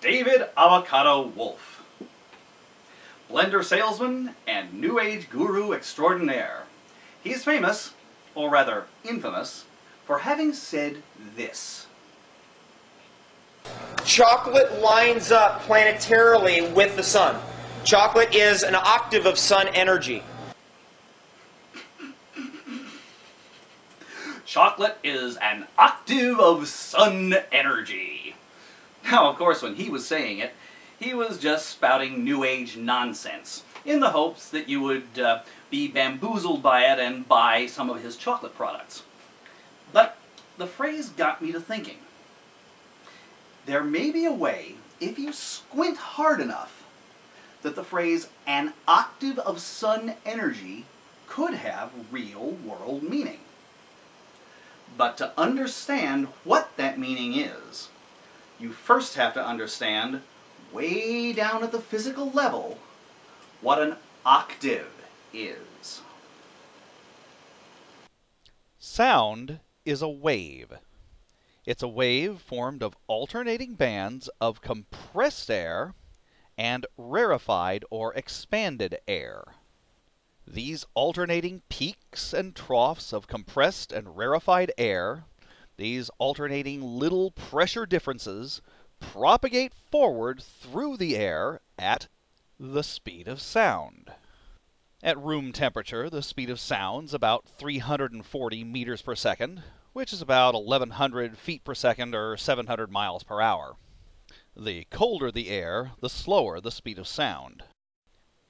David Avocado Wolfe, blender salesman and New Age guru extraordinaire. He's famous, or rather infamous, for having said this. Chocolate lines up planetarily with the sun. Chocolate is an octave of sun energy. Chocolate is an octave of sun energy. Now, of course, when he was saying it, he was just spouting New Age nonsense, in the hopes that you would be bamboozled by it and buy some of his chocolate products. But the phrase got me to thinking. There may be a way, if you squint hard enough, that the phrase an octave of sun energy could have real-world meaning. But to understand what that meaning is, you first have to understand, way down at the physical level, what an octave is. Sound is a wave. It's a wave formed of alternating bands of compressed air and rarefied or expanded air. These alternating peaks and troughs of compressed and rarefied air, these alternating little pressure differences, propagate forward through the air at the speed of sound. At room temperature, the speed of sound's about 340 meters per second, which is about 1,100 feet per second or 700 miles per hour. The colder the air, the slower the speed of sound.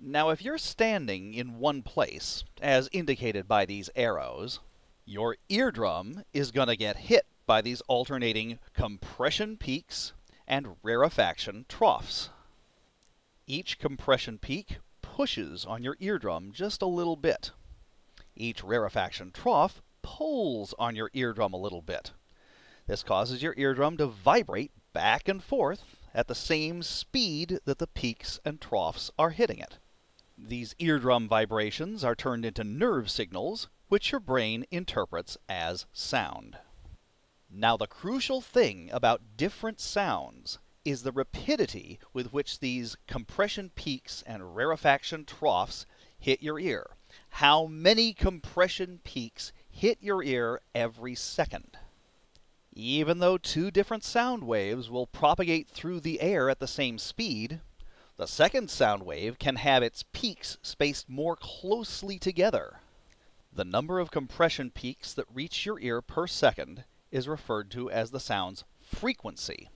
Now, if you're standing in one place, as indicated by these arrows, your eardrum is going to get hit by these alternating compression peaks and rarefaction troughs. Each compression peak pushes on your eardrum just a little bit. Each rarefaction trough pulls on your eardrum a little bit. This causes your eardrum to vibrate back and forth at the same speed that the peaks and troughs are hitting it. These eardrum vibrations are turned into nerve signals, which your brain interprets as sound. Now, the crucial thing about different sounds is the rapidity with which these compression peaks and rarefaction troughs hit your ear. How many compression peaks hit your ear every second? Even though two different sound waves will propagate through the air at the same speed, the second sound wave can have its peaks spaced more closely together. The number of compression peaks that reach your ear per second is referred to as the sound's frequency.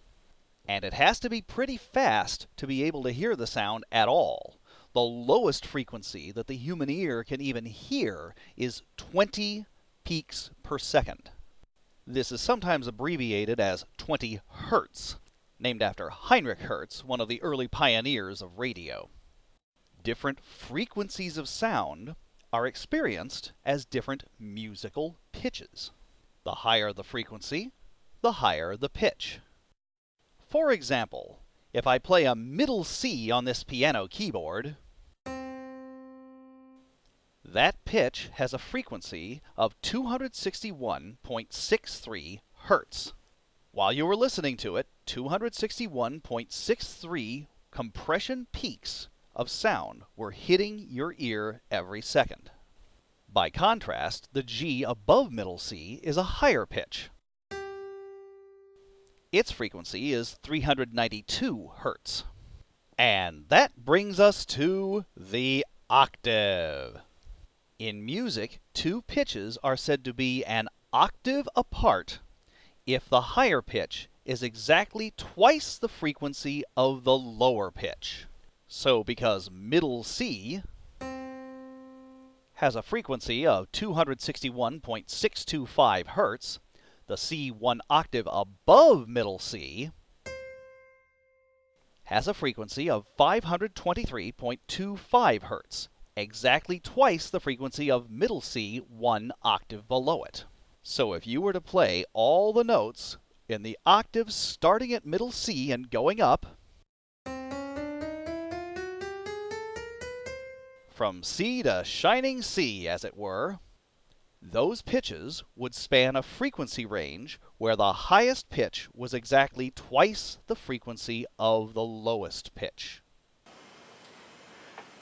And it has to be pretty fast to be able to hear the sound at all. The lowest frequency that the human ear can even hear is 20 peaks per second. This is sometimes abbreviated as 20 hertz, named after Heinrich Hertz, one of the early pioneers of radio. Different frequencies of sound are experienced as different musical pitches. The higher the frequency, the higher the pitch. For example, if I play a middle C on this piano keyboard, that pitch has a frequency of 261.63 hertz. While you were listening to it, 261.63 compression peaks of sound were hitting your ear every second. By contrast, the G above middle C is a higher pitch. Its frequency is 392 hertz. And that brings us to the octave. In music, two pitches are said to be an octave apart if the higher pitch is exactly twice the frequency of the lower pitch. So because middle C has a frequency of 261.625 hertz, the C one octave above middle C has a frequency of 523.25 hertz, exactly twice the frequency of middle C one octave below it. So if you were to play all the notes in the octaves starting at middle C and going up, from C to shining C, as it were, Those pitches would span a frequency range where the highest pitch was exactly twice the frequency of the lowest pitch.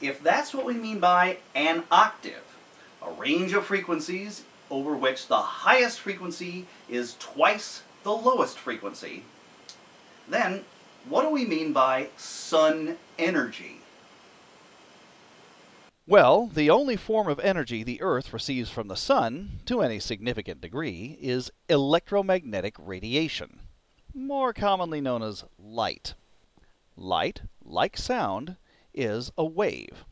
If that's what we mean by an octave, a range of frequencies over which the highest frequency is twice the lowest frequency, then what do we mean by sun energy? Well, the only form of energy the Earth receives from the Sun, to any significant degree, is electromagnetic radiation, more commonly known as light. Light, like sound, is a wave.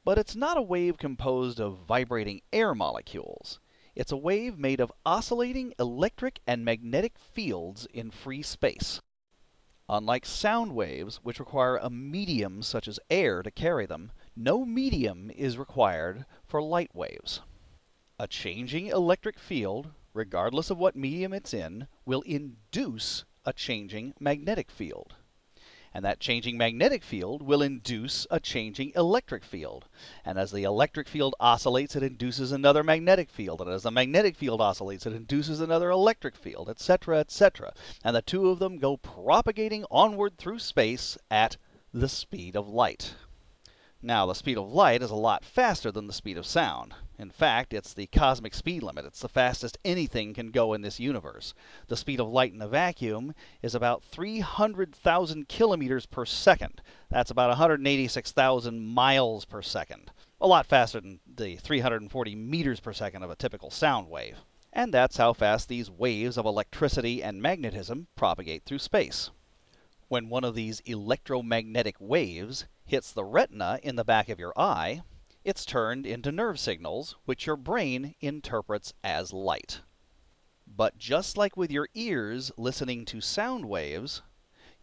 But it's not a wave composed of vibrating air molecules. It's a wave made of oscillating electric and magnetic fields in free space. Unlike sound waves, which require a medium such as air to carry them, no medium is required for light waves. A changing electric field, regardless of what medium it's in, will induce a changing magnetic field. And that changing magnetic field will induce a changing electric field. And as the electric field oscillates, it induces another magnetic field. And as the magnetic field oscillates, it induces another electric field, etc., etc. And the two of them go propagating onward through space at the speed of light. Now, the speed of light is a lot faster than the speed of sound. In fact, it's the cosmic speed limit. It's the fastest anything can go in this universe. The speed of light in a vacuum is about 300,000 kilometers per second. That's about 186,000 miles per second. A lot faster than the 340 meters per second of a typical sound wave. And that's how fast these waves of electricity and magnetism propagate through space. When one of these electromagnetic waves hits the retina in the back of your eye, it's turned into nerve signals, which your brain interprets as light. But just like with your ears listening to sound waves,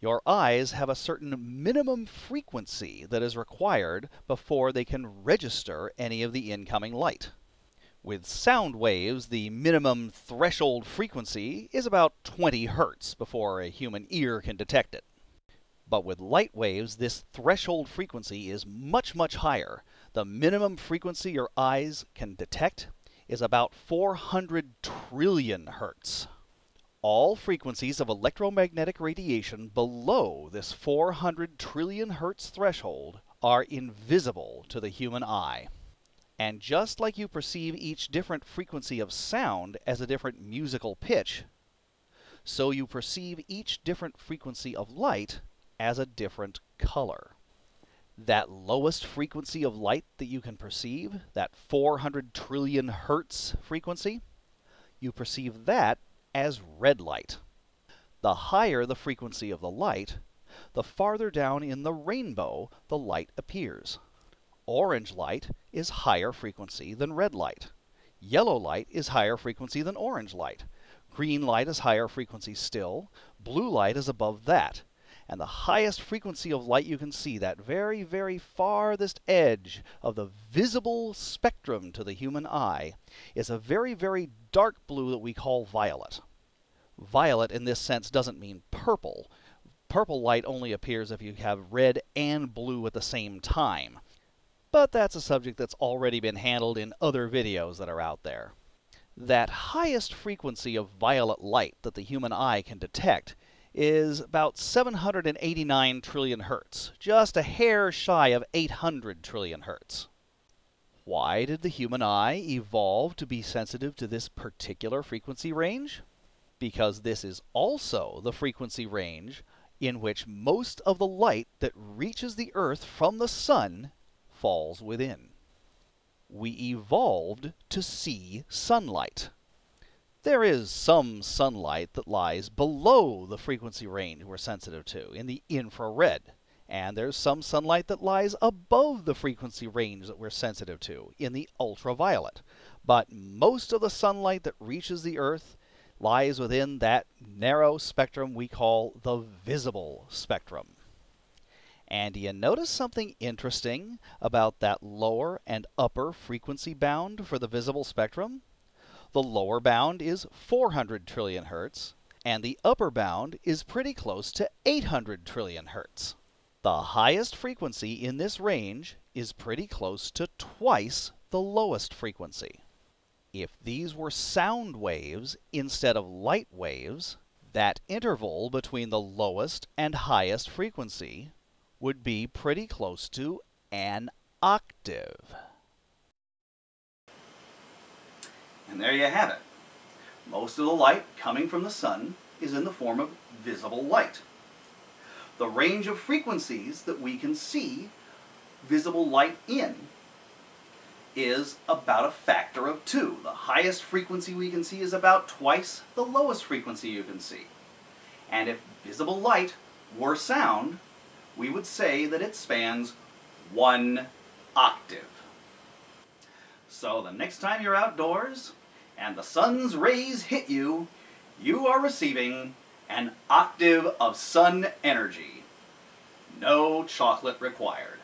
your eyes have a certain minimum frequency that is required before they can register any of the incoming light. With sound waves, the minimum threshold frequency is about 20 hertz before a human ear can detect it. But with light waves, this threshold frequency is much, much higher. The minimum frequency your eyes can detect is about 400 trillion hertz. All frequencies of electromagnetic radiation below this 400 trillion hertz threshold are invisible to the human eye. And just like you perceive each different frequency of sound as a different musical pitch, so you perceive each different frequency of light as a different color. That lowest frequency of light that you can perceive, that 400 trillion hertz frequency, you perceive that as red light. The higher the frequency of the light, the farther down in the rainbow the light appears. Orange light is higher frequency than red light. Yellow light is higher frequency than orange light. Green light is higher frequency still. Blue light is above that. And the highest frequency of light you can see, that very, very farthest edge of the visible spectrum to the human eye, is a very, very dark blue that we call violet. Violet in this sense doesn't mean purple. Purple light only appears if you have red and blue at the same time. But that's a subject that's already been handled in other videos that are out there. That highest frequency of violet light that the human eye can detect is about 789 trillion hertz, just a hair shy of 800 trillion hertz. Why did the human eye evolve to be sensitive to this particular frequency range? Because this is also the frequency range in which most of the light that reaches the Earth from the Sun falls within. We evolved to see sunlight. There is some sunlight that lies below the frequency range we're sensitive to, in the infrared. And there's some sunlight that lies above the frequency range that we're sensitive to, in the ultraviolet. But most of the sunlight that reaches the Earth lies within that narrow spectrum we call the visible spectrum. And do you notice something interesting about that lower and upper frequency bound for the visible spectrum? The lower bound is 400 trillion hertz, and the upper bound is pretty close to 800 trillion hertz. The highest frequency in this range is pretty close to twice the lowest frequency. If these were sound waves instead of light waves, that interval between the lowest and highest frequency would be pretty close to an octave. And there you have it. Most of the light coming from the sun is in the form of visible light. The range of frequencies that we can see visible light in is about a factor of 2. The highest frequency we can see is about twice the lowest frequency you can see. And if visible light were sound, we would say that it spans 1 octave. So the next time you're outdoors and the sun's rays hit you, you are receiving an octave of sun energy. No chocolate required.